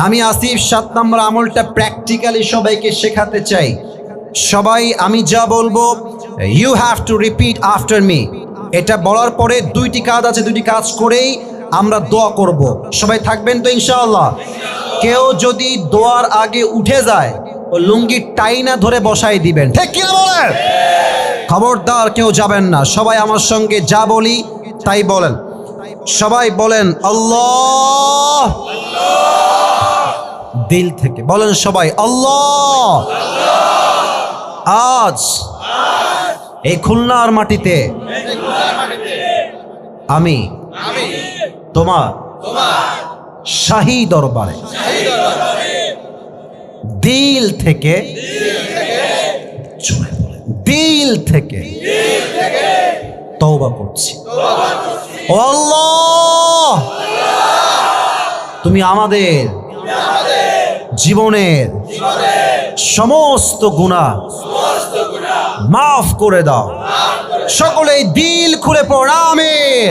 আমি আসিফ 7 নম্বর আমলটা প্র্যাকটিক্যালি সবাইকে শেখাতে চাই। সবাই আমি যা বলবো you have to repeat after me. এটা বলার পরে 2টি কাজ আছে, 2টি কাজ করেই আমরা দোয়া করব। সবাই থাকবেন তো ইনশাআল্লাহ? কেউ যদি দোয়ার আগে উঠে যায় ও লুঙ্গি টাইনা ধরে বসাই দিবেন, ঠিক কিনা বলেন? খবরদার কেউ যাবেন না। সবাই আমার সঙ্গে যা বলি তাই বলেন। সবাই বলেন আল্লাহ, দিল থেকে বলেন সবাই আল্লাহ। আজ এই খুলনার মাটিতে আমি তোমার শাহী দরবারে দিল থেকে দিল থেকে তওবা করছি। ও আল্লাহ, তুমি আমাদের জীবনের সমস্ত গুনাহ মাফ করে দাও। সকলেই দিল খুলে পড় আমিন।